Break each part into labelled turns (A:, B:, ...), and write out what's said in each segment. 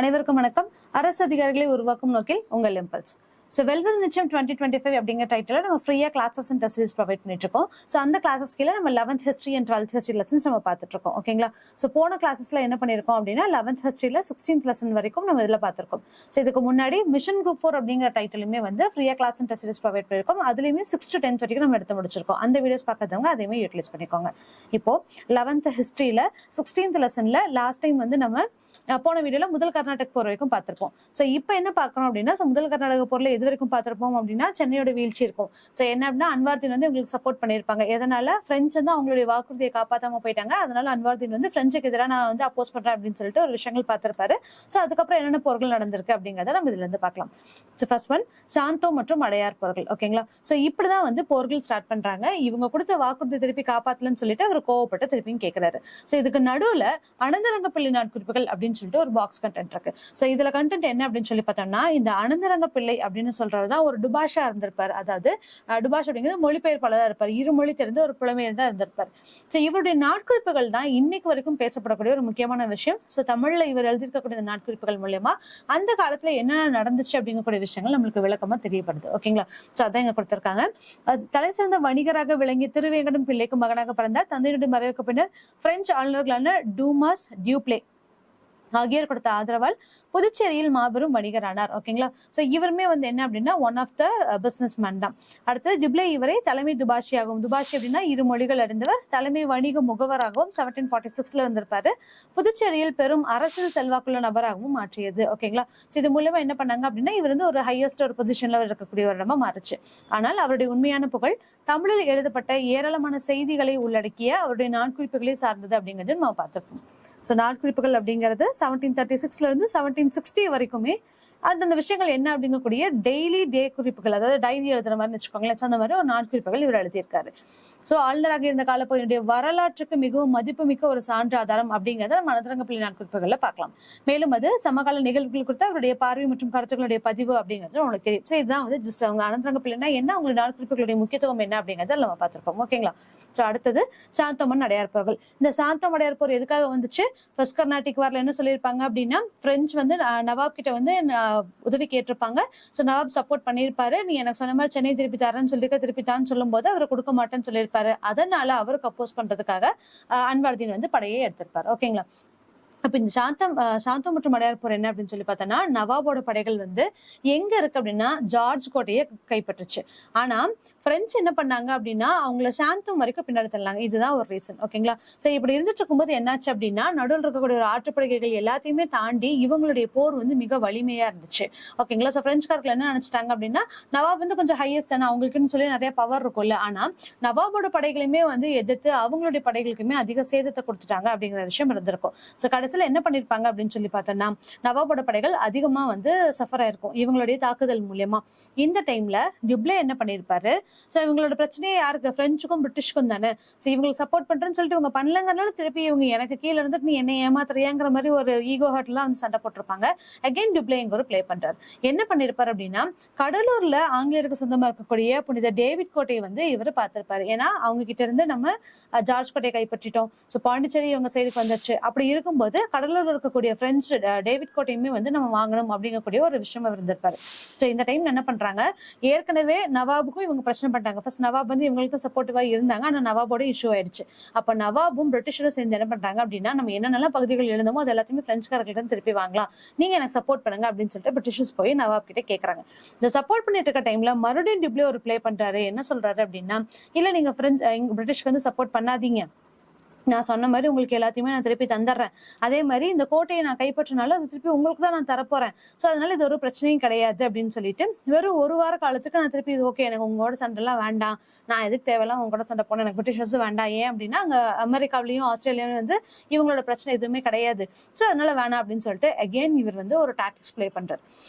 A: அனைவருக்கும் வணக்கம். அரசு அதிகாரிகளை உருவாக்கும் நோக்கில் உங்கள் இம்பல்ஸ். வெல்வது நிச்சயம் 2025 அப்படிங்கிற டைட்டில் நம்ம ஃப்ரீயா classes and test series provide பண்ணிட்டு இருக்கோம். அந்த கிளாஸஸ் கீழே நம்ம 11th history and 12th history lessons நம்ம பார்த்துட்டு இருக்கோம். ஓகேங்களா? போன கிளாஸஸ்ல என்ன பண்ணிருக்கோம் அப்படின்னா 11th ஹிஸ்டரியில 16th லெசன் வரைக்கும் நம்ம இதுல பார்த்திருக்கோம். இதுக்கு முன்னாடி மிஷன் குரூப் 4 அப்படிங்கிற டைட்டிலுமே வந்து ஃப்ரீயா class and test series provide பண்ணிருக்கோம். அதுலயுமே 6 to 10th வரைக்கும் நம்ம எடுத்து முடிச்சிருக்கோம். அந்த வீடியோஸ் பார்க்காதவங்க அதையுமே யூட்டிலைஸ் பண்ணிக்கோங்க. இப்போ 11th ஹிஸ்டரியில 16th லெசன்ல லாஸ்ட் டைம் வந்து நம்ம போன வீடியோல முதல் கர்நாடக போர் வரைக்கும் பார்த்திருப்போம். இப்ப என்ன பாக்குறோம் அப்படின்னா முதல் கர்நாடக போர்ல எது வரைக்கும் பார்த்திருப்போம் அப்படின்னா சென்னையோட வீழ்ச்சி இருக்கும். என்ன அப்படின்னா அன்வார்தீன் வந்து உங்களுக்கு சப்போர்ட் பண்ணிருப்பாங்க. எதனால பிரெஞ்சு வந்து அவங்களுடைய வாக்குறுதியை காப்பாத்தாம போயிட்டாங்க. அதனால அன்வார்தீன் வந்து பிரெஞ்சுக்கு எதிராக நான் வந்து அப்போஸ் பண்றேன் அப்படின்னு சொல்லிட்டு ஒரு விஷயங்கள் பார்த்திருப்பாரு. அதுக்கப்புறம் என்னென்ன போர்கள் நடந்திருக்கு அப்படிங்கறத நம்ம இதுல இருந்து பார்க்கலாம். ஃபர்ஸ்ட் ஒன் சாந்தோ மற்றும் அடையார் போர்கள். ஓகேங்களா? இப்படிதான் வந்து போர்கள் ஸ்டார்ட் பண்றாங்க. இவங்க கொடுத்த வாக்குறுதி திருப்பி காப்பாத்தலன்னு சொல்லிட்டு அவர் கோவப்பட்டு திருப்பியும் கேட்கிறாரு. இதுக்கு நடுவுல அனந்தரங்கப்பிள்ளை நாட்குறிப்புகள் அப்படின்னு சொல்லிட்டு ஒரு பாக்ஸ் கண்டென்ட் இருக்கு. இதுல கண்டென்ட் என்ன அப்படின்னு சொல்லி பார்த்தோம்னா இந்த அனந்தரங்க பிள்ளை அப்படின்னு சொல்றதுதான் ஒரு டுபாஷா இருந்திருப்பாரு. அதாவது டுபாஷ் அப்படிங்கிறது மொழிபெயர்ப்பாளர் இருப்பார். இருமொழி தெரிந்து ஒரு புலமையர் தான் இருந்திருப்பார். இவருடைய நாட்குறிப்புகள் தான் இன்னைக்கு வரைக்கும் பேசப்படக்கூடிய ஒரு முக்கியமான விஷயம். தமிழ்ல இவர் எழுதியிருக்கக்கூடிய நாட்குறிப்புகள் மூலமா அந்த காலத்துல என்ன நடந்துச்சு அப்படிங்கக்கூடிய விஷயங்கள் நம்மளுக்கு விளக்கமா தெரியப்படுது. ஓகேங்களா? அதான் இங்க கொடுத்திருக்காங்க. தலை சிறந்த வணிகராக விளங்கிய திருவேங்கடம் பிள்ளைக்கு மகனாக பிறந்தார். தந்தையுடைய மறைவுக்கு பின்னர் பிரெஞ்சு ஆளுநர்களான டூமாஸ் டியூப்ளே ஆகியோர் கொடுத்த ஆதரவால் புதுச்சேரியில் மாபெரும் வணிகரானார். ஓகேங்களா? இவருமே வந்து என்ன அப்படின்னா one of the businessman தான். அடுத்து டிப்ளே இவரை தலைமை துபாஷியாகவும், துபாஷி அப்படின்னா இரு மொழிகள் அறிந்தவர், தலைமை வணிக முகவராகவும் 1746 இருந்திருப்பாரு. புதுச்சேரியில் பெரும் அரசியல் செல்வாக்குள்ள நபராகவும் மாற்றியது. ஓகேங்களா? இது மூலமா என்ன பண்ணாங்க அப்படின்னா இவர் வந்து ஒரு ஹையஸ்ட் ஒரு பொசிஷன்ல இருக்கக்கூடிய ஒரு இடமா மாறுச்சு. ஆனால் அவருடைய உண்மையான புகழ் தமிழில் எழுதப்பட்ட ஏராளமான செய்திகளை உள்ளடக்கிய அவருடைய நாட்குறிப்புகளை சார்ந்தது அப்படிங்கிறது நம்ம பார்த்திருக்கோம். நாட்குறிப்புகள் அப்படிங்கிறது 1736 இருந்து 1760 வரைக்குமே அந்த விஷயங்கள் என்ன அப்படிங்கக்கூடிய டெய்லி டே குறிப்புகள், அதாவது டைரி எழுதுற மாதிரி வச்சுக்கோங்களேன். அந்த மாதிரி ஒரு நாட்குறிப்புகள் இவர் எழுதியிருக்காரு. ஆளுநராக இருந்த காலப்பகுதியுடைய வரலாற்றுக்கு மிகவும் மதிப்புமிக்க ஒரு சான்று ஆதாரம் அப்படிங்கறத நம்ம அனந்தரங்கப்பிள்ளை நாட்குறிப்புகள்ல பார்க்கலாம். மேலும் அது சமகால நிகழ்வுகள் குறித்து அவருடைய பார்வை மற்றும் கருத்துக்களுடைய பதிவு அப்படிங்கிறது உங்களுக்கு தெரியும். இதுதான் வந்து ஜஸ்ட் அவங்க அனந்தரங்கப்பிள்ளைனா என்ன, அவங்களுடைய நாட்குறிப்புகளுடைய முக்கியத்துவம் என்ன அப்படிங்கறத நம்ம பார்த்திருப்போம். ஓகேங்களா? அடுத்தது சாந்தோமன் அடையார் போர்கள். இந்த சாந்தோம் அடையார் போர் எதுக்காக வந்துச்சு? ஃபர்ஸ்ட் கர்நாடிக் வார்ல என்ன சொல்லியிருப்பாங்க அப்படின்னா பிரெஞ்சு வந்து நவாப் கிட்ட வந்து உதவி கேட்டிருப்பாங்க. நவாப் சப்போர்ட் பண்ணிருப்பாரு. நீ எனக்கு சொன்ன மாதிரி சென்னை திருப்பி தரேன்னு சொல்லிருக்க, திருப்பி தான்னு சொல்லும் போது அவர் கொடுக்க மாட்டேன்னு சொல்லியிருப்பாரு. அதனால அவருக்கு அப்போஸ் பண்றதுக்காக அன்வார்தீன் வந்து படையை எடுத்திருப்பாரு. ஓகேங்களா? அப்ப இந்த சாந்தம் மற்றும் அடையார் போர் என்ன அப்படின்னு சொல்லி பார்த்தோம்னா நவாபோட படைகள் வந்து எங்க இருக்கு அப்படின்னா ஜார்ஜ் கோட்டையை கைப்பற்றுச்சு. ஆனா பிரெஞ்சு என்ன பண்ணாங்க அப்படின்னா அவங்கள சாந்தம் வரைக்கும் பின்னாடி தள்ளாங்க. இதுதான் ஒரு ரீசன். ஓகேங்களா? இப்படி இருந்துட்டு இருக்கும்போது என்னாச்சு அப்படின்னா நடுவில் இருக்கக்கூடிய ஒரு ஆற்றுப்படுகைகள் எல்லாத்தையுமே தாண்டி இவங்களுடைய போர் வந்து மிக வலிமையா இருந்துச்சு. ஓகேங்களா? பிரெஞ்சுக்காரர்கள் என்ன நினைச்சிட்டாங்க அப்படின்னா நவாப் வந்து கொஞ்சம் ஹையஸ்ட் தானே, அவங்களுக்குன்னு சொல்லி நிறைய பவர் இருக்கும்ல. ஆனா நவாபோட படைகளையுமே வந்து எதிர்த்து அவங்களுடைய படைகளுக்குமே அதிக சேதத்தை கொடுத்துட்டாங்க அப்படிங்கிற விஷயம் இருந்திருக்கும். கடைசியில என்ன பண்ணிருப்பாங்க அப்படின்னு சொல்லி பார்த்தோம்னா நவாபோட படைகள் அதிகமா வந்து சஃபர் ஆயிருக்கும் இவங்களுடைய தாக்குதல் மூலியமா. இந்த டைம்ல டிப்ளே என்ன பண்ணிருப்பாரு, இவங்களோட பிரச்சனையே யாருக்கு? பிரெஞ்சுக்கும் பிரிட்டிஷ்க்கும் தானே. இவங்களுக்கு சப்போர்ட் பண்றேன்னு சொல்லிட்டு இவங்க பண்ணலங்கனால திருப்பி இவங்க எனக்கு கீழே இருந்துட்டு நீ என்ன ஏமாத்துறியாங்கிற மாதிரி ஒரு ஈகோ ஹர்ட்லாம் வந்து சண்டை போட்டிருப்பாங்க. அகைன் டிப்ளே இங்க ஒரு பிளே பண்றாரு. என்ன பண்ணிருப்பாரு அப்படின்னா கடலூர்ல ஆங்கிலேயருக்கு சொந்தமா இருக்கக்கூடிய புனித டேவிட் கோட்டையை வந்து இவர் பார்த்திருப்பாரு. ஏன்னா அவங்க கிட்ட இருந்து நம்ம ஜார்ஜ் கோட்டையை கைப்பற்றிட்டோம். பாண்டிச்சேரி இவங்க சைடுக்கு வந்துச்சு. அப்படி இருக்கும்போது கடலூர்ல இருக்கக்கூடிய பிரெஞ்சு டேவிட் கோட்டையுமே வந்து நம்ம வாங்கணும் அப்படிங்கக்கூடிய ஒரு விஷயம் இருந்திருப்பாரு. இந்த டைம் என்ன பண்றாங்க, ஏற்கனவே நவாபுக்கும் இவங்க பிரச்சனை பண்ணிட்டாங்க. ஃபர்ஸ்ட் நவாப் வந்து இவங்களுக்கு சப்போர்ட்டிவா இருந்தாங்க. ஆனா நவாபோட இஷ்யூ ஆயிடுச்சு. அப்ப நவாபும் பிரிட்டிஷரும் சேர்ந்து என்ன பண்றாங்க அப்படின்னா நம்ம என்னென்ன பகுதிகள் எழுந்தமோ அது எல்லாத்தையுமே பிரெஞ்சுக்காரர்கிட்ட திருப்பி வாங்கலாம், நீங்க எனக்கு சப்போர்ட் பண்ணுங்க அப்படின்னு சொல்லிட்டு பிரிட்டிஷர்ஸ் போய் நவாப் கிட்ட கேட்கறாங்க. இந்த சப்போர்ட் பண்ணிட்டு இருக்க டைம்ல மறுபடியும் டிப்ளே ஒரு பிளே பண்றாரு. என்ன சொல்றாரு அப்படின்னா இல்ல நீங்க பிரிட்டிஷ்க்கு வந்து சப்போர்ட் பண்ணாதீங்க, நான் சொன்ன மாதிரி உங்களுக்கு எல்லாத்தையுமே நான் திருப்பி தந்துடுறேன். அதே மாதிரி இந்த கோட்டையை நான் கைப்பற்றினாலும் அது திருப்பி உங்களுக்கு தான் நான் தரப்போறேன். அதனால இது ஒரு பிரச்சனையும் கிடையாது அப்படின்னு சொல்லிட்டு வெறும் ஒரு வார காலத்துக்கு நான் திருப்பி இது ஓகே, எனக்கு உங்களோட சண்டை எல்லாம் வேண்டாம், நான் எதுக்கு தேவையில்லாம் உங்க கூட சண்டை போனேன், எனக்கு பிரிட்டிஷர்ஸும் வேண்டாம். ஏன் அப்படின்னா அங்க அமெரிக்காவிலையும் ஆஸ்திரேலியாவிலும் வந்து இவங்களோட பிரச்சனை எதுவுமே கிடையாது. அதனால வேணாம் அப்படின்னு சொல்லிட்டு அகெயின் இவர் வந்து ஒரு டாக்டிக்ஸ் பிளே பண்றாரு.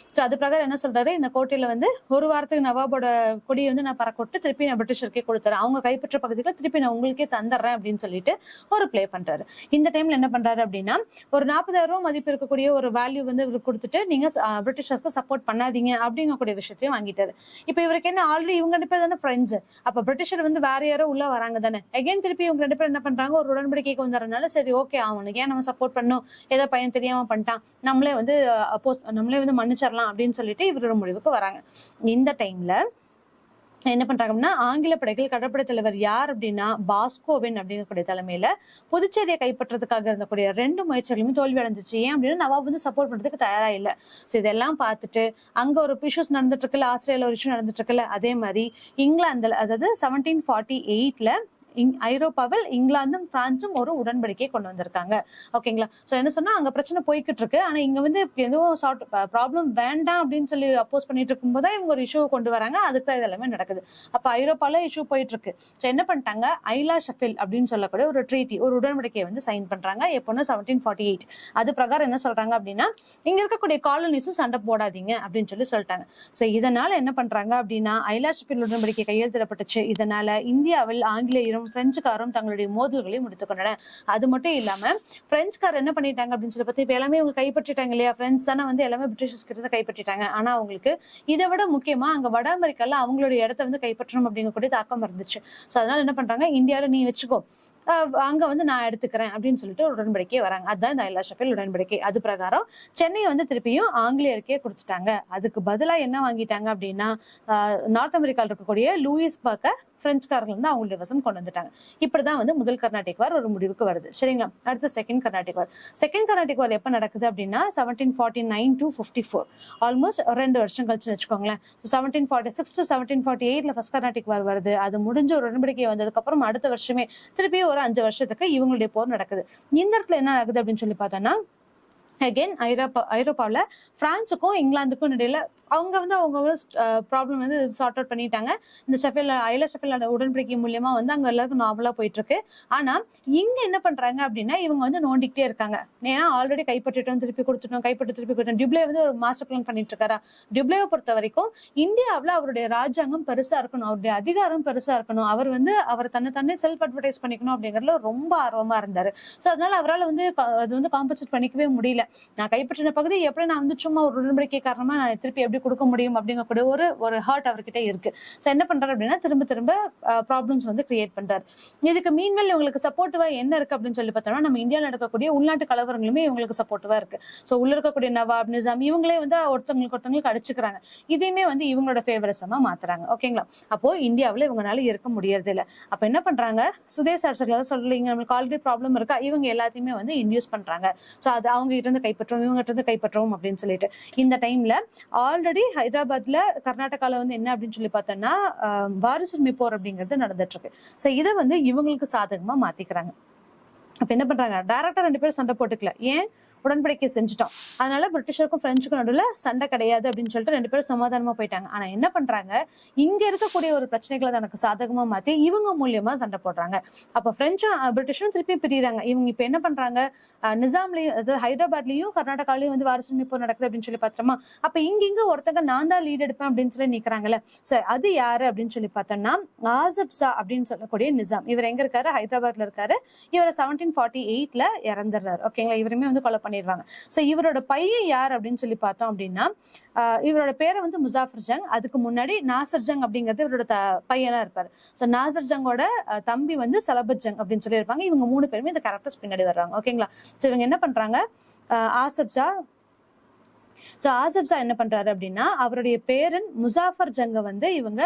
A: அது பிரகாரம் என்ன சொல்றாரு, இந்த கோட்டையில வந்து ஒரு வாரத்துக்கு நவாபோட கொடியை வந்து நான் பறக்கொட்டு திருப்பி நான் பிரிட்டிஷருக்கே கொடுத்துறேன், அவங்க கைப்பற்ற பகுதிகளை திருப்பி நான் உங்களுக்கே தந்துடுறேன் அப்படின்னு சொல்லிட்டு ஒரு பிளே பண்றாரு. இந்த டைம்ல என்ன பண்றாரு அப்படின்னா ஒரு 40,000 மதிப்பு இருக்கக்கூடிய ஒரு வேல்யூ வந்து இவர் கொடுத்துட்டு நீங்க பிரிட்டிஷர்ஸ்க்கு சப்போர்ட் பண்ணாதீங்க அப்படிங்கக்கூடிய விஷயத்தையும் வாங்கிட்டாரு. இப்ப இவருக்கு என்ன ஆல்ரெடி இவங்க 2 பேர் தானே ஃப்ரெண்ட்ஸ், அப்ப பிரிட்டிஷர் வந்து வேற யாரோ உள்ள வராங்க தானே. அகைன் திருப்பி இவங்க 2 பேர் என்ன பண்றாங்க, ஒரு உடன்படிக்கைக்கு வந்துறதுனால சரி ஓகே அவனுக்கு ஏன் நம்ம சப்போர்ட் பண்ணணும், ஏதோ பையன் தெரியாம பண்ணிட்டான், நம்மளே வந்து மன்னிச்சிடலாம் அப்படின்னு சொல்லிட்டு இவரோட முடிவுக்கு வராங்க. இந்த டைம்ல என்ன பண்றாங்கன்னா ஆங்கில படைகள் கடற்படை தலைவர் யார் அப்படின்னா பாஸ்கோவின் அப்படிங்கக்கூடிய தலைமையில புதுச்சேரியை கைப்பற்றதுக்காக இருந்தக்கூடிய 2 முயற்சிகளுமே தோல்வி அடைஞ்சிச்சு. ஏன் அப்படின்னா நவாப் வந்து சப்போர்ட் பண்றதுக்கு தயாரா இல்ல. சோ இதெல்லாம் பார்த்துட்டு அங்க ஒரு இஷ்யூஸ் நடந்துட்டு இருக்குல்ல, ஆஸ்திரேலியால ஒரு இஷ்யூ நடந்துட்டு இருக்குல்ல, அதே மாதிரி இங்கிலாந்துல அதாவது 1748ல ஐரோப்பாவில் இங்கிலாந்தும் பிரான்சும் ஒரு உடன்படிக்கையை கொண்டு வந்திருக்காங்க. ஓகேங்களா. சோ என்ன சொன்னா அங்க பிரச்சனை போய்கிட்டு இருக்கு, ஆனா இங்க வந்து எதுவும் ப்ராப்ளம் வேண்டாம் அப்படின்னு சொல்லி அப்போஸ் பண்ணிட்டு இருக்கும்போது இவங்க ஒரு இஷ்யூ கொண்டு வராங்க. அதுக்கு தான் இதெல்லாமே நடக்குது. அப்ப ஐரோப்பால இஷ்யூ போயிட்டு இருக்கு. சோ என்ன பண்ணிட்டாங்க, ஐலா ஷெஃபில் அப்படின்னு சொல்லக்கூடிய ஒரு ட்ரீட்டி, ஒரு உடன்படிக்கையை வந்து சைன் பண்றாங்க. எப்போன்னா 1748. அது பிரகாரம் என்ன சொல்றாங்க அப்படின்னா இங்க இருக்கக்கூடிய காலனிஸும் சண்டை போடாதீங்க அப்படின்னு சொல்லி சொல்லிட்டாங்க. சோ இதனால என்ன பண்றாங்க அப்படின்னா ஐலா ஷெஃபில் உடன்படிக்கை கையெழுத்திடப்பட்டுச்சு. இதனால இந்தியாவில் ஆங்கிலேயரும் பிரெஞ்சுக்காரும் தங்களுடைய மோதல்களை முடித்துக் கொண்டனர். அது மட்டும் இல்லாம பிரெஞ்சுக்காரர் என்ன பண்ணிட்டாங்க அப்படின்னு சொல்லி பார்த்தா இப்ப எல்லாமே இவங்க கைப்பற்றிட்டாங்க இல்லையா, பிரெஞ்சு தானே வந்து எல்லாமே பிரிட்டிஷர்ஸ் கிட்ட கைப்பற்றிட்டாங்க. ஆனா அவங்களுக்கு இதை விட முக்கியமா அங்க வட அமெரிக்கால அவங்களுடைய இடத்த வந்து கைப்பற்றணும் அப்படிங்கக்கூடிய தாக்கம் இருந்துச்சு. சோ அதனால என்ன பண்றாங்க, இந்தியாவில நீ வச்சுக்கோ, அங்க வந்து நான் எடுத்துக்கிறேன் அப்படின்னு சொல்லிட்டு ஒரு உடன்படிக்கை வராங்க. அதுதான் இந்த ஐலா ஷெஃபில் உடன்படிக்கை. அது பிரகாரம் சென்னையை வந்து திருப்பியும் ஆங்கிலேயருக்கே கொடுத்துட்டாங்க. அதுக்கு பதிலா என்ன வாங்கிட்டாங்க அப்படின்னா நார்த் அமெரிக்கால இருக்கக்கூடிய லூயிஸ் பார்க்க பிரெஞ்சுக்காரர்கள் வந்து அவங்களுடைய வசம் கொண்டு வந்துட்டாங்க. இப்படிதான் வந்து முதல் கர்நாடிக் வார் ஒரு முடிவுக்கு வருது. சரிங்களா. அடுத்து செகண்ட் கர்நாடிக் வார். செகண்ட் கர்நாடிக் வார் எப்ப நடக்குது அப்படின்னா 1749 to 54, ஆல்மோஸ்ட் 2 வருஷம் கழிச்சு வச்சுக்கோங்களேன். 1746 to 1748ல ஃபர்ஸ்ட் கர்நாடிக் வார் வருது. அது முடிஞ்ச ஒரு உடன்படிக்கை வந்ததுக்கு அப்புறம் அடுத்த வருஷமே திருப்பி ஒரு 5 வருஷத்துக்கு இவங்களுடைய போர் நடக்குது. இந்த இடத்துல என்ன ஆகுது அப்படின்னு சொல்லி பார்த்தோம்னா அகைன் ஐரோப்பாவில் பிரான்ஸுக்கும் இங்கிலாந்துக்கும் இடையில அவங்க வந்து ப்ராப்ளம் வந்து சார்ட் அவுட் பண்ணிட்டாங்க. இந்த ஐலா ஷெஃபில் உடன்படிக்கை மூலியமா வந்து அங்க எல்லாருக்கும் நார்மலா போயிட்டு இருக்கு. ஆனா இங்க என்ன பண்றாங்க அப்படின்னா இவங்க வந்து நோண்டிக்கிட்டே இருக்காங்க. ஏன்னா ஆல்ரெடி கைப்பற்றிட்டோம், திருப்பி கொடுத்துட்டோம், திருப்பி கொடுத்தோம். டிப்ளே வந்து ஒரு மாஸ்டர் பிளான் பண்ணிட்டு இருக்காரா. டிப்ளேவை பொறுத்த வரைக்கும் இந்தியாவில் அவருடைய ராஜாங்கம் பெருசா இருக்கணும், அவருடைய அதிகாரம் பெருசா இருக்கணும், அவர் வந்து அவர் தன்னை செல்ஃப் அட்வர்டைஸ் பண்ணிக்கணும் அப்படிங்கறதுல ரொம்ப ஆர்வமா இருந்தாரு. சோ அதனால அவரால் வந்து அது வந்து காம்பன்சேட் பண்ணிக்கவே முடியல. நான் கைப்பற்றின பகுதி எப்படி நான் வந்து சும்மா ஒரு உடன்படிக்கை காரணமா நான் திருப்பி எப்படி கொடுக்க முடியும் அப்படிங்கக்கூடிய ஒரு ஹர்ட் அவர்கிட்ட இருக்கு. சோ என்ன பண்றாரு அப்படின்னா திரும்ப ப்ராப்ளம்ஸ் வந்து கிரியேட் பண்றாரு. இதுக்கு மீன்வெல் இவங்களுக்கு சப்போர்ட்டிவா என்ன இருக்கு அப்படின்னு சொல்லி பார்த்தோம்னா நம்ம இந்தியாவில் நடக்கக்கூடிய உள்நாட்டு கலவரங்களுமே இவங்களுக்கு சப்போர்ட்டிவா இருக்கு. சோ உள்ள இருக்கக்கூடிய நவாப் நிசாம் இவங்களே வந்து ஒருத்தவங்களுக்கு அடிச்சுக்கிறாங்க. இதையுமே வந்து இவங்களோட ஃபேவரிசமா மாத்துறாங்க. ஓகேங்களா. அப்போ இந்தியாவில் இவங்களால இருக்க முடியறது இல்ல. அப்ப என்ன பண்றாங்க, சுதேச அரசுகள் சொல்றீங்க நம்மளுக்கு ஆல்ரெடி ப்ராப்ளம் இருக்கா, இவங்க எல்லாத்தையுமே வந்து இன்டியூஸ் பண்றாங்க. சோ அது அவங்க கிட்ட இருந்து கைப்பற்றோம், இவங்க கிட்ட இருந்து கைப்பற்றோம் அப்படின்னு சொல்லிட்டு இந்த டைம்ல ஆல்ரெடி ஹைதராபாத்ல கர்நாடகால வந்து என்ன அப்படின்னு சொல்லி பார்த்தோம்னா வாரிசுரிமை போர் அப்படிங்கிறது நடந்துட்டு இருக்கு. சோ இதை வந்து இவங்களுக்கு சாதகமா மாத்திக்கிறாங்க. அப்ப என்ன பண்றாங்க, டைரக்டா 2 பேரும் சண்டை போட்டுக்கல, ஏன் உடன்படிக்கை செஞ்சுட்டோம், அதனால பிரிட்டிஷருக்கும் பிரெஞ்சுக்கும் நடுவுல சண்டை கிடையாது அப்படின்னு சொல்லிட்டு 2 பேரும் சமாதானமா போயிட்டாங்க. ஆனா என்ன பண்றாங்க, இங்க இருக்கக்கூடிய ஒரு பிரச்சனைகளை தனக்கு சாதகமா மாத்தி இவங்க மூலியமா சண்டை போடுறாங்க. அப்ப பிரெஞ்சும் பிரிட்டிஷும் திருப்பி பிரிறாங்க. இவங்க இப்ப என்ன பண்றாங்க, நிசாம்லயும் அதாவது ஹைதராபாத்லயும் கர்நாடகாலயும் வந்து வாரிசுரிமை போர் நடக்குது அப்படின்னு சொல்லி பார்த்தோமா. அப்ப இங்க ஒருத்தங்க நான் தான் லீட் எடுப்பேன் அப்படின்னு சொல்லி நிக்கிறாங்கல்ல. சோ அது யாரு அப்படின்னு சொல்லி பார்த்தோம்னா ஆசப் ஷா அப்படின்னு சொல்லக்கூடிய நிசாம். இவர் எங்க இருக்காரு, ஹைதராபாத்ல இருக்காரு. இவர் 1748ல இறந்துடுறாரு. ஓகேங்களா. இவருமே வந்து கொலை பண்ணிடுவாங்க. சோ இவரோட பையன் யார் அப்படின்னு சொல்லி பார்த்தோம் அப்படின்னா இவரோட பேரை வந்து முசாஃபர் ஜங், அதுக்கு முன்னாடி நாசர் ஜங் அப்படிங்கிறது இவரோட பையனா இருப்பாரு. சோ நாசர் ஜங்கோட தம்பி வந்து சலபத் ஜங் அப்படின்னு சொல்லி இருப்பாங்க. இவங்க 3 பேருமே இந்த கேரக்டர்ஸ் பின்னாடி வர்றாங்க. ஓகேங்களா. சோ இவங்க என்ன பண்றாங்க, ஆசப் ஷா என்ன பண்றாரு அப்படின்னா அவருடைய பேரன் முசாஃபர் ஜங்க வந்து இவங்க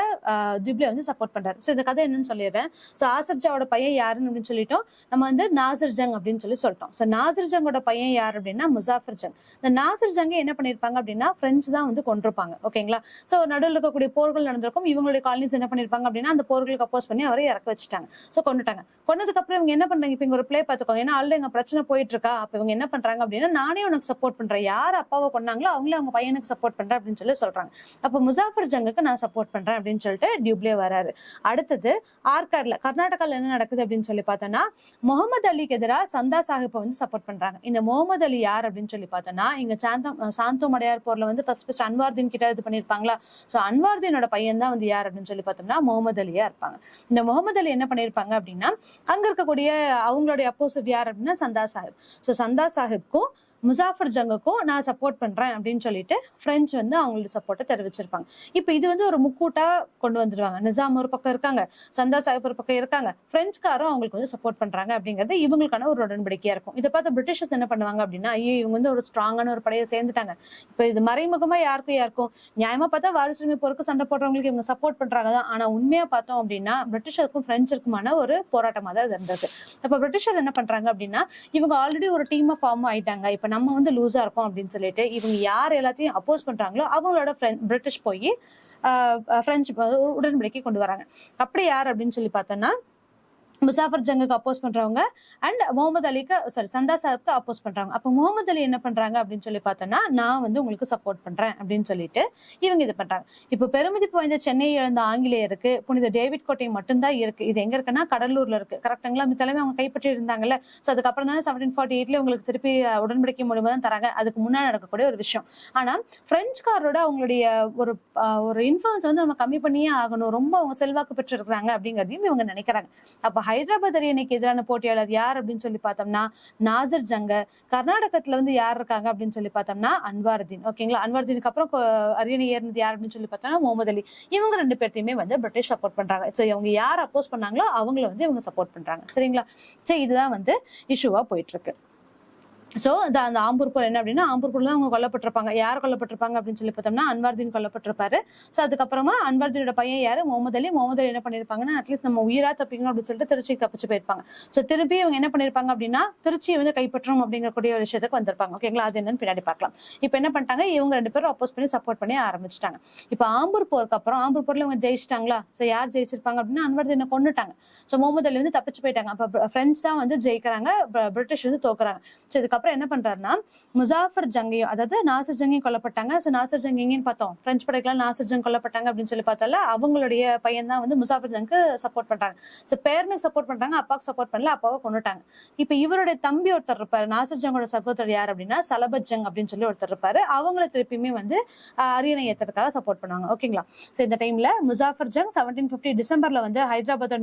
A: திப்லே வந்து சப்போர்ட் பண்றாரு. சோ இந்த கதை என்னன்னு சொல்லிடுறேன். சோ ஆசப் ஜாவோட பையன் யாருன்னு அப்படின்னு சொல்லிட்டோம், நம்ம வந்து நாசர் ஜங் அப்படின்னு சொல்லிட்டோம். சோ நாசர் ஜங்கோட பையன் யார் அப்படின்னா முசாஃபர் ஜங். இந்த நாசர் ஜங்க என்ன பண்ணிருப்பாங்க அப்படின்னா பிரெஞ்சு தான் வந்து கொண்டிருப்பாங்க. ஓகேங்களா. சோ நடுவில் இருக்கக்கூடிய போர்கள் நடந்திருக்கும். இவங்களுடைய காலனிஸ் என்ன பண்ணிருப்பாங்க அப்படின்னா அந்த போர்களுக்கு அப்போஸ் பண்ணி அவரை இறக்க வச்சுட்டாங்க. சோ கொண்டுட்டாங்க. கொண்டதுக்கு அப்புறம் இவங்க என்ன பண்றாங்க, இப்ப இங்க ஒரு பிளே பார்த்துக்கோங்க, ஏன்னா ஆல்ரெடி எங்க பிரச்சனை போயிட்டு இருக்கா. அப்ப இவங்க என்ன பண்றாங்க அப்படின்னா நானே உனக்கு சப்போர்ட் பண்றேன், யார் அப்பாவை கொண்டாங்களோ அவங்களே அவங்க பையனுக்கு சப்போர்ட் பண்றேன் அப்படின்னு சொல்லி சொல்றாங்க. அப்ப முசாஃபர் ஜங்குக்கு நான் சப்போர்ட் பண்றேன் அப்படின்னு சொல்லிட்டு டியூப்ளே வராரு. அடுத்தது ஆர்காட்ல கர்நாடகால என்ன நடக்குது அப்படின்னு சொல்லி பார்த்தோம்னா முகமது அலிக்கு எதிராக சந்தா சாஹிப்பை வந்து சப்போர்ட் பண்றாங்க. இந்த முகமது அலி யார் அப்படின்னு சொல்லி பார்த்தோம்னா இங்க சாந்தோ மடையார் போர்ல வந்து ஃபர்ஸ்ட் அன்வார்தீன் கிட்ட இது பண்ணிருப்பாங்களா. சோ அன்வார்தீனோட பையன் தான் வந்து யார் அப்படின்னு சொல்லி பார்த்தோம்னா முகமது அலியா இருப்பாங்க. இந்த முகமது அலி என்ன பண்ணிருப்பாங்க அப்படின்னா அங்க இருக்கக்கூடிய அவங்களுடைய அப்போசிட் யார் அப்படின்னா சந்தா சாஹிப். சோ சந்தா சாஹிப்க்கும் முசாஃபர் ஜங்குக்கும் நான் சப்போர்ட் பண்றேன் அப்படின்னு சொல்லிட்டு பிரெஞ்சு வந்து அவங்களோட சப்போர்ட்டை தெரிவிச்சிருப்பாங்க. இப்ப இது வந்து ஒரு முக்கூட்டா கொண்டு வந்துருவாங்க. நிசாம் ஒரு பக்கம் இருக்காங்க, சந்தா சாஹிப் ஒரு பக்கம் இருக்காங்க, பிரெஞ்சுக்காரும் அவங்களுக்கு வந்து சப்போர்ட் பண்றாங்க அப்படிங்கிறது இவங்களுக்கான ஒரு உடன்படிக்கையா இருக்கும். இதை பார்த்து பிரிட்டிஷர்ஸ் என்ன பண்ணுவாங்க அப்படின்னா ஐயோ இவங்க வந்து ஒரு ஸ்ட்ராங்கான ஒரு படையை சேர்ந்துட்டாங்க, இப்ப இது மறைமுகமா யாருக்கும் நியாயமா பார்த்தா வாரிசுரிமை போருக்கு சண்டை போடுறவங்களுக்கு இவங்க சப்போர்ட் பண்றாங்க தான். ஆனா உண்மையா பார்த்தோம் அப்படின்னா பிரிட்டிஷருக்கும் பிரெஞ்சுக்குமான ஒரு போராட்டமா தான் இருந்தது. அப்ப பிரிட்டிஷர் என்ன பண்றாங்க அப்படின்னா இவங்க ஆல்ரெடி ஒரு டீமா ஃபார்ம் ஆயிட்டாங்க, இப்ப நம்ம வந்து லூஸா இருக்கோம் அப்படின்னு சொல்லிட்டு இவங்க யார் எல்லாத்தையும் அப்போஸ் பண்றாங்களோ அவங்களோட பிரிட்டிஷ் போய் பிரெஞ்சு உடன்படிக்கை கொண்டு வராங்க. அப்படி யார் அப்படின்னு சொல்லி பார்த்தோம்னா முசாஃபர் ஜங்குக்கு அப்போஸ் பண்றவங்க அண்ட் முகமது அலிக்கு சந்தா சாஹிப்க்கு அப்போஸ் பண்றாங்க. அப்ப முகமது அலி என்ன பண்றாங்க அப்படின்னு சொல்லி பார்த்தோம்னா நான் வந்து உங்களுக்கு சப்போர்ட் பண்றேன் அப்படின்னு சொல்லிட்டு இவங்க இது பண்றாங்க. இப்ப பெருமதிப்பு வாய்ந்த சென்னையை இழந்த ஆங்கிலேயருக்கு புனித டேவிட் கோட்டை மட்டும்தான் இருக்கு. இது எங்க இருக்குன்னா கடலூர்ல இருக்கு. கரெக்டுங்களா? தலைமை அவங்க கைப்பற்றி இருந்தாங்கல்ல. சோ அதுக்கப்புறம் தானே 1748 உங்களுக்கு திருப்பி உடன்படிக்கை மூலமா தான் தராங்க. அதுக்கு முன்னாடி நடக்கக்கூடிய ஒரு விஷயம். ஆனா பிரெஞ்சுக்காரோட அவங்களுடைய ஒரு இன்ஃபுளுன்ஸ் வந்து நம்ம கம்மி பண்ணியே ஆகணும், ரொம்ப அவங்க செல்வாக்கு பெற்று இருக்கிறாங்க அப்படிங்கறதையும் இவங்க நினைக்கிறாங்க. அப்ப ஹைதராபாத் அரியணைக்கு எதிரான போட்டியாளர் யார் அப்படின்னு சொல்லி பார்த்தோம்னா நாசர் ஜங்க. கர்நாடகத்துல வந்து யார் இருக்காங்க அப்படின்னு சொல்லி பார்த்தோம்னா அன்வார்தீன். ஓகேங்களா? அன்வார்தீனுக்கு அப்புறம் அரியணை ஏறினது யார் அப்படின்னு சொல்லி பார்த்தோம்னா முகமது அலி. இவங்க ரெண்டு பேர்த்தையுமே வந்து பிரிட்டிஷ் சப்போர்ட் பண்றாங்க. சோ இவங்க யார் அப்போஸ் பண்ணாங்களோ அவங்கள வந்து இவங்க சப்போர்ட் பண்றாங்க. சரிங்களா? சரி, இதுதான் வந்து இஷ்யூவா போயிட்டு இருக்கு. சோ அந்த ஆம்பூர் போர் என்ன அப்படின்னா ஆம்பூர் போர்ல அவங்க கொல்லப்பட்டிருப்பாங்க. யார் கொல்லப்பட்டிருப்பாங்க அப்படின்னு சொல்லி பார்த்தோம்னா அன்வார்தீன் கொல்லப்பட்டிருப்பாரு. சோ அதுக்கப்புறமா அன்வார்தீனோட பையன் யாரு முகமது அலி. முகமது அலி என்ன பண்ணிருப்பாங்கன்னா அட்லீஸ்ட் நம்ம உயிரா தப்பிக்கணும் அப்படின்னு சொல்லிட்டு திருச்சிக்கு தப்பிச்சு போயிருப்பாங்க. சோ திருப்பி இவங்க என்ன பண்ணிருப்பாங்க அப்படின்னா திருச்சியை வந்து கைப்பற்றணும் அப்படிங்கக்கூடிய ஒரு விஷயத்துக்கு வந்திருப்பாங்க. ஓகேங்களா? அது என்னன்னு பின்னாடி பார்க்கலாம். இப்ப என்ன பண்ணிட்டாங்க இவங்க ரெண்டு பேரும் அப்போஸ் பண்ணி சப்போர்ட் பண்ணி ஆரம்பிச்சிட்டாங்க. இப்ப ஆம்பூர் போருக்கு அப்புறம் ஆம்பூர் போர்ல இவங்க ஜெயிச்சிட்டாங்களா. சோ யார் ஜெயிச்சிருப்பாங்க அப்படின்னா அன்வார்தீனை கொண்டுட்டாங்க. சோ முகமது அலி வந்து தப்பிச்சு போயிட்டாங்க. அப்ப பிரெஞ்சு தான் வந்து ஜெயிக்கிறாங்க, பிரிட்டிஷ் வந்து தோக்குறாங்க. சோ இதுக்கப்புறம் என்ன பண்றாருன்னா முசாஃபர் ஜங்கையும் அதாவது நாசர் ஜங்கையும் கொல்லப்பட்டாங்க. சோ நாசர் ஜங் எங்கன்னு பார்த்தோம், பிரெஞ்சு படைக்கெல்லாம் நாசர் ஜங் கொல்லப்பட்டாங்க அப்படின்னு சொல்லி பார்த்தால அவங்களுடைய பையன் தான் வந்து முசாஃபர் ஜங்க்கு சப்போர்ட் பண்றாங்க. சோ பேரனுக்கு சப்போர்ட் பண்றாங்க, அப்பாவுக்கு சப்போர்ட் பண்ணல, அப்பாவை கொண்டுட்டாங்க. இப்ப இவருடைய தம்பி ஒருத்தர் இருப்பாரு, நாசர் ஜங்கோட சகோதரர் யார் அப்படின்னா சலபத் ஜங் அப்படின்னு சொல்லி ஒருத்தர் இருப்பாரு. அவங்கள திருப்பியுமே வந்து அரியணை ஏற்றதுக்காக சப்போர்ட் பண்ணுவாங்க. ஓகேங்களா? சோ இந்த டைம்ல முசாஃபர் ஜங் 1750 டிசம்பர்ல வந்து ஹைதராபாத்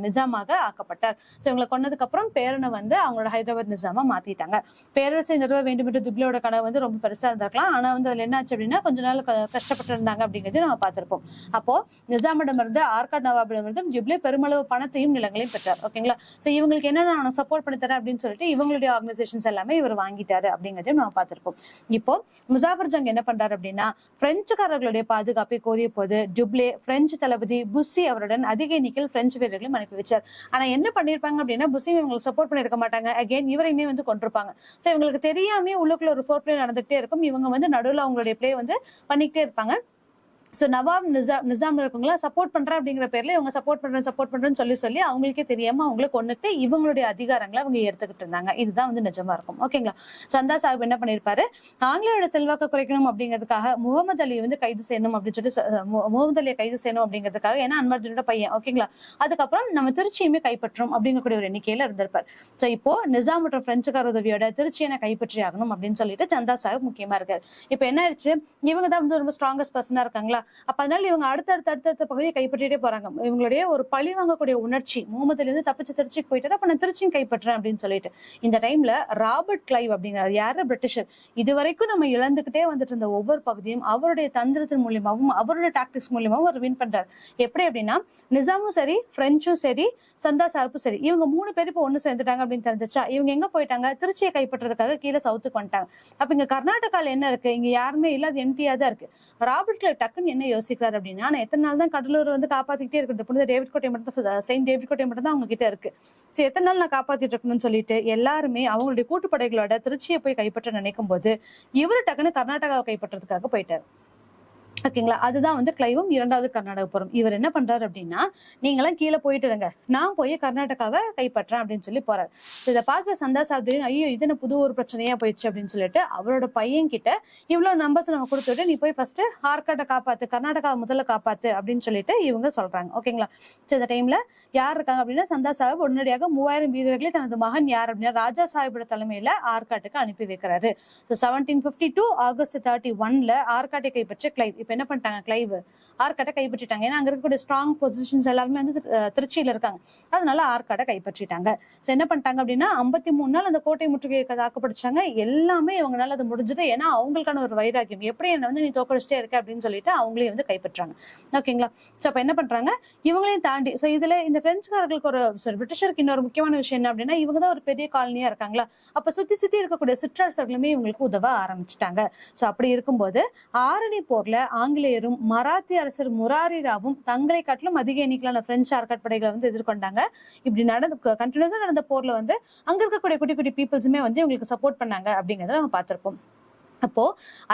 A: நிஜாமாக ஆக்கப்பட்டார். சோ இவங்களை கொன்னதுக்கு அப்புறம் பேரனை வந்து அவங்களோட ஹைதராபாத் நிஜாமா மாத்திட்டாங்க. பேரரசை நிறுவ வேண்டும் என்று துப்ளியோட கனவு வந்து ரொம்ப பெருசா இருந்திருக்கலாம். ஆனா வந்து அதுல என்ன ஆச்சு அப்படின்னா கொஞ்ச நாள் கஷ்டப்பட்டு இருந்தாங்க அப்படிங்கிறது நம்ம பார்த்திருப்போம். அப்போ நிஜாமிடம் இருந்து ஆர்காட் நவாபிடம் இருந்து துப்ளி பெருமளவு பணத்தையும் நிலங்களையும் பெற்றார். ஓகேங்களா? சோ இவங்களுக்கு என்ன நான் சப்போர்ட் பண்ணி தரேன் அப்படின்னு சொல்லிட்டு இவங்களுடைய ஆர்கனைசேஷன்ஸ் எல்லாமே இவர் வாங்கிட்டாரு அப்படிங்கறதையும் நம்ம பார்த்திருப்போம். இப்போ முசாஃபர் ஜங் என்ன பண்றாரு அப்படின்னா பிரெஞ்சுக்காரர்களுடைய பாதுகாப்பை கோரிய போது டுப்ளே பிரெஞ்சு தளபதி புஸ்ஸி அவருடன் அதிக எண்ணிக்கையில் பிரெஞ்சு வீரர்களையும் அனுப்பி வச்சார். ஆனா என்ன பண்ணிருப்பாங்க அப்படின்னா புஸ்ஸி இவங்களுக்கு சப்போர்ட் பண்ணிருக்க மாட்டாங்க, அகைன் இவரையுமே வந்து கொண்டிருப்பாங்க. சோ இவங்களுக்கு தெரியாம உள்ளுக்குள்ள ஒரு ஃபோர் பிளே நடந்துகிட்டே இருக்கும். இவங்க வந்து நடுவில் அவங்களுடைய பிளே வந்து பண்ணிக்கிட்டே இருப்பாங்க. சோ நவாப் நிசாம் இருக்கவங்களா சப்போர்ட் பண்றேன் அப்படிங்கிற பேர்ல இவங்க சப்போர்ட் பண்றேன்னு சொல்லி அவங்களுக்கே தெரியாம அவங்களுக்கு கொண்டுட்டு இவங்களுடைய அதிகாரங்களை அவங்க எடுத்துக்கிட்டு இருந்தாங்க. இதுதான் வந்து நிஜமா இருக்கும். ஓகேங்களா? சந்தா சாஹிப் என்ன பண்ணிருப்பாரு, ஆங்கிலேயோட செல்வாக்க குறைக்கணும் அப்படிங்கிறதுக்காக முகமது அலி வந்து கைது செய்யணும் அப்படின்னு சொல்லி முகமது அலியை கைது செய்யணும் அப்படிங்கிறதுக்காக, ஏன்னா அன்வார்தீனோட பையன். ஓகேங்களா? அதுக்கப்புறம் நம்ம திருச்சியுமே கைப்பற்றும் அப்படிங்கக்கூடிய ஒரு எண்ணிக்கையில இருந்திருப்பார். சோ இப்போ நிசாம் மற்றும் பிரெஞ்சுக்கார உதவியோட திருச்சியை கைப்பற்றி ஆகணும் அப்படின்னு சொல்லிட்டு சந்தா சாஹிப் முக்கியமா இருக்காரு. இப்ப என்ன ஆயிடுச்சு, இவங்க தான் வந்து ரொம்ப ஸ்ட்ராங்கஸ்ட் பர்சனா இருக்காங்களா. அப்ப அதனால இவங்க அடுத்த பகுதியை கைப்பற்றிட்டே போறாங்க. இவங்களுடைய ஒரு பழி வாங்கக்கூடிய உணர்ச்சி, முகமதுல இருந்து தப்பிச்சு திருச்சிக்கு போயிட்டாரு, அப்ப நான் திருச்சியும் கைப்பற்றேன் அப்படின்னு சொல்லிட்டு. இந்த டைம்ல ராபர்ட் கிளைவ் அப்படிங்கிறார், யாரு பிரிட்டிஷர், இதுவரைக்கும் நம்ம இழந்துகிட்டே வந்துட்டு இருந்த ஒவ்வொரு பகுதியும் அவருடைய தந்திரத்தின் மூலியமாவும் அவருடைய டாக்டிக்ஸ் மூலியமாவும் அவர் வின் பண்றாரு. எப்படி அப்படின்னா நிசாமும் சரி, பிரெஞ்சும் சரி, சந்தா சாஹிப்பும் சரி, இவங்க 3 பேர் இப்ப ஒண்ணு சேர்ந்துட்டாங்க அப்படின்னு தெரிஞ்சிச்சா. இவங்க எங்க போயிட்டாங்க, திருச்சியை கைப்பற்றதுக்காக கீழே சவுத்துக்கு வந்துட்டாங்க. அப்ப இங்க கர்நாடகால என்ன இருக்கு, இங்க யாருமே இல்லாத எம்டியா தான் இருக்கு. ராபர்ட் கிளைவ் டக்குன்னு என்ன யோசிக்கிறாரு அப்படின்னா, நான் எத்தனை நாள் தான் கடலூர் வந்து காப்பாத்திக்கிட்டே இருக்கு, புனித டேவிட் கோட்டை மட்டும் தான், செயின்ட் டேவிட் கோட்டை மட்டும் தான் அவங்க கிட்ட இருக்கு. சரி, எத்தனை நாள் நான் காப்பாத்திட்டு இருக்கணும்னு சொல்லிட்டு எல்லாருமே அவங்களுடைய கூட்டுப்படைகளோட திருச்சியை போய் கைப்பற்ற நினைக்கும் போது இவரு டக்குன்னு கர்நாடகாவை கைப்பற்றதுக்காக போயிட்டாரு. ஓகேங்களா. அதுதான் வந்து கிளைவும் இரண்டாவது கர்நாடக போரும். இவர் என்ன பண்றாரு அப்படின்னா, நீங்களாம் கீழே போயிட்டு இருங்க, நான் போய் கர்நாடகாவை கைப்பற்றேன் அப்படின்னு சொல்லி போறாரு. இதை பார்த்து சந்தா சாஸ்திரி ஐயோ இது என்ன புது ஒரு பிரச்சனையா போயிடுச்சு அப்படின்னு சொல்லிட்டு அவரோட பையன் கிட்ட இவ்வளவு நம்பர்ஸ் நம்ம கொடுத்துட்டு நீ போய் ஃபர்ஸ்ட் ஆர்காட்டை காப்பாத்து, கர்நாடகாவை முதல்ல காப்பாத்து அப்படின்னு சொல்லிட்டு இவங்க சொல்றாங்க. ஓகேங்களா. இந்த டைம்ல யார் இருக்காங்க அப்படின்னா, சந்தா சாஹிப் உடனடியாக 3000 வீரர்களை தனது மகன் யார் அப்படின்னா ராஜா சாஹிபோட தலைமையில ஆர்காட்டுக்கு அனுப்பி வைக்கிறாரு. 1752 ஆகஸ்ட் 31 ஆர்காட்டை கைப்பற்ற கிளைவ் இப்ப என்ன பண்ணிட்டாங்க, கிளைவ் ஆர்காட்டை கைப்பற்றிட்டாங்க. ஏன்னா அங்க இருக்கக்கூடிய ஸ்ட்ராங் பொசிஷன்ஸ் எல்லாருமே வந்து திருச்சியில இருக்காங்க, அதனால ஆர்காட்டை கைப்பற்றிட்டாங்க. என்ன பண்ணிட்டாங்க அப்படின்னா 53 நாள் அந்த கோட்டை முற்றுகையை தாக்குப்பிடிச்சாங்க. எல்லாமே இவங்களால அது முடிஞ்சது. ஏன்னா அவங்களுக்கான ஒரு வைராக்கியம், எப்படி என்ன வந்து நீ தோக்கடிச்சிட்டே இருக்க அப்படின்னு சொல்லிட்டு அவங்களையும் வந்து கைப்பற்றாங்க. ஓகேங்களா. சோ அப்ப என்ன பண்றாங்க, இவங்களையும் தாண்டி சோ இதுல இந்த பிரெஞ்சுக்காரர்களுக்கு ஒரு பிரிட்டிஷருக்கு இன்னொரு முக்கியமான விஷயம் என்ன அப்படின்னா, இவங்க தான் ஒரு பெரிய காலனியா இருக்காங்களா, அப்ப சுத்தி சுத்தி இருக்கக்கூடிய சிற்றரசர்களுமே இவங்களுக்கு உதவ ஆரம்பிச்சுட்டாங்க. சோ அப்படி இருக்கும்போது ஆரணி போர்ல ஆங்கிலேயரும் மராத்திய அரசர் முராரி ராவும் தங்களை காட்டிலும் அதிக எண்ணிக்கையிலான பிரெஞ்சு ஆர்காட் படைகளை வந்து எதிர்கொண்டாங்க. இப்படி கண்டினியூஸா நடந்த போர்ல வந்து அங்க இருக்கக்கூடிய குட்டி குட்டி பீப்புள்ஸுமே வந்து இவங்களுக்கு சப்போர்ட் பண்ணாங்க அப்படிங்கறத நம்ம பார்த்திருப்போம். அப்போ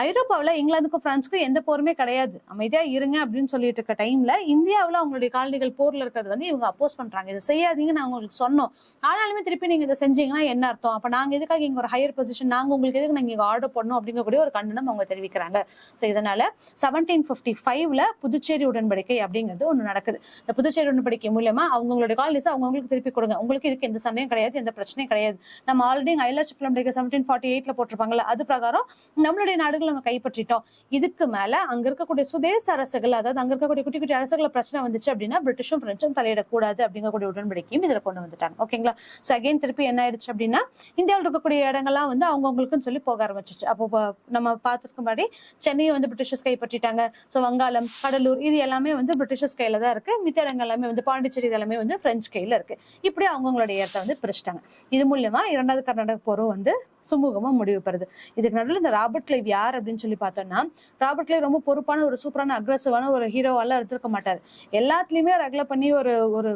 A: ஐரோப்பாவில இங்கிலாந்துக்கும் பிரான்ஸுக்கும் எந்த போருமே கிடையாது, அமைதியா இருங்க அப்படின்னு சொல்லிட்டு இருக்க டைம்ல இந்தியாவில அவங்களுடைய காலனிகள் போர்ல இருக்கிறது வந்து இவங்க அப்போஸ் பண்றாங்க. இதை செய்யாதீங்க நான் உங்களுக்கு சொன்னோம், ஆனாலுமே திருப்பி நீங்க இதை செஞ்சீங்கன்னா என்ன அர்த்தம், அப்ப நாங்க எதுக்காக இங்க ஒரு ஹையர் பொசிஷன், நாங்க உங்களுக்கு எதுக்கு நாங்க ஆர்டர் பண்ணணும் அப்படிங்கக்கூடிய ஒரு கண்டனம் அவங்க தெரிவிக்கிறாங்க. சோ இதனால 1755 புதுச்சேரி உடன்படிக்கை அப்படிங்கிறது ஒண்ணு நடக்குது. இந்த புதுச்சேரி உடன்படிக்கை மூலமா அவங்களுடைய காலனிஸ் அவங்களுக்கு திருப்பி கொடுங்க, உங்களுக்கு இதுக்கு எந்த சண்டையும் கிடையாது, எந்த பிரச்சனையும் கிடையாது. நம்ம ஆல்ரெடி ஐலாஸ் ஃபிலிம் 1748 போட்டிருப்பாங்கல்ல, அது பிரகாரம் நம்மளுடைய நாடுகள் நம்ம கைப்பற்றிட்டோம். இதுக்கு மேல அங்க இருக்கக்கூடிய சுதேச அரசுகள், அதாவது அங்க இருக்கக்கூடிய குட்டி குட்டி அரசுகளை பிரச்சனை வந்துச்சு அப்படின்னா பிரிட்டிஷும் பிரெஞ்சும் தலையிடக்கூடாது அப்படிங்கக்கூடிய உடன்படிக்கையும் இதுல கொண்டு வந்துட்டாங்க. ஓகேங்களா. சோ அகைன் திருப்பி என்ன ஆயிடுச்சு அப்படின்னா, இந்தியாவில் இருக்கக்கூடிய இடங்கள்லாம் வந்து அவங்கவுங்களுக்குன்னு சொல்லி போக ஆரம்பிச்சிச்சு. அப்போ நம்ம பார்த்துருக்கும்படி சென்னையை வந்து பிரிட்டிஷர்ஸ் கைப்பற்றிட்டாங்க. சோ வங்காளம், கடலூர் இது எல்லாமே வந்து பிரிட்டிஷர்ஸ் கையில தான் இருக்கு. மித்த இடங்கள் எல்லாமே வந்து பாண்டிச்சேரி எல்லாமே வந்து பிரெஞ்சு கையில இருக்கு. இப்படி அவங்களுடைய இடத்தை வந்து பிரிச்சிட்டாங்க. இது மூலமா இரண்டாவது கர்நாடக போரும் வந்து சுமூகமா முடிவு பெறுது. இதுக்கு நடுவில் இந்த ராபர்ட் கிளைவ் யார் அப்படின்னு சொல்லி பார்த்தோம்னா, ராபர்ட் கிளைவ் ரொம்ப பொறுப்பான ஒரு சூப்பரான அக்ரெசிவான ஒரு ஹீரோவெல்லாம் எடுத்திருக்க மாட்டாரு. எல்லாத்துலயுமே ரெகுலர் பண்ணி ஒரு ஒரு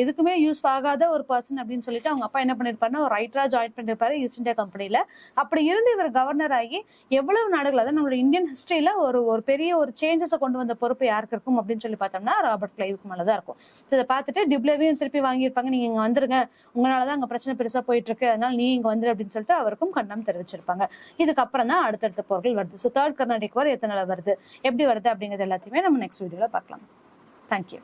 A: எதுக்குமே யூஸ் ஆகாத ஒரு பர்சன் அப்படின்னு சொல்லிட்டு அவங்க அப்பா என்ன பண்ணிருப்பாருன்னா ஒரு ரைட்டரா ஜாயின் பண்ணிருப்பாரு ஈஸ்ட் இந்தியா கம்பெனில. அப்படி இருந்து இவர் கவர்னர் ஆகி எவ்வளவு நாடுகள், அதாவது நம்மளோட இந்தியன் ஹிஸ்டரியில ஒரு பெரிய ஒரு சேஞ்சஸை கொண்டு வந்த பொறுப்பு யாருக்கு இருக்கும் அப்படின்னு சொல்லி பார்த்தோம்னா ராபர்ட் கிளைவுக்கு மேலதான் இருக்கும். இதை பார்த்துட்டு டிப்ளேவையும் திருப்பி வாங்கியிருப்பாங்க, நீங்க இங்க வந்துருங்க, உங்களாலதான் அங்க பிரச்சனை பெருசா போயிட்டு இருக்கு, அதனால நீ இங்க வந்துரு அப்படின்னு சொல்லிட்டு அவருக்கும் கண்டனம் தெரிவிச்சிருப்பாங்க. இதுக்கப்புறம் தான் அடுத்தடுத்த போர்கள் வருது. சோ தேர்ட் கர்நாடிக் வார் எத்தனை வருது, எப்படி வருது அப்படிங்கிறது எல்லாத்தையுமே நம்ம நெக்ஸ்ட் வீடியோல பார்க்கலாம். தேங்க்யூ.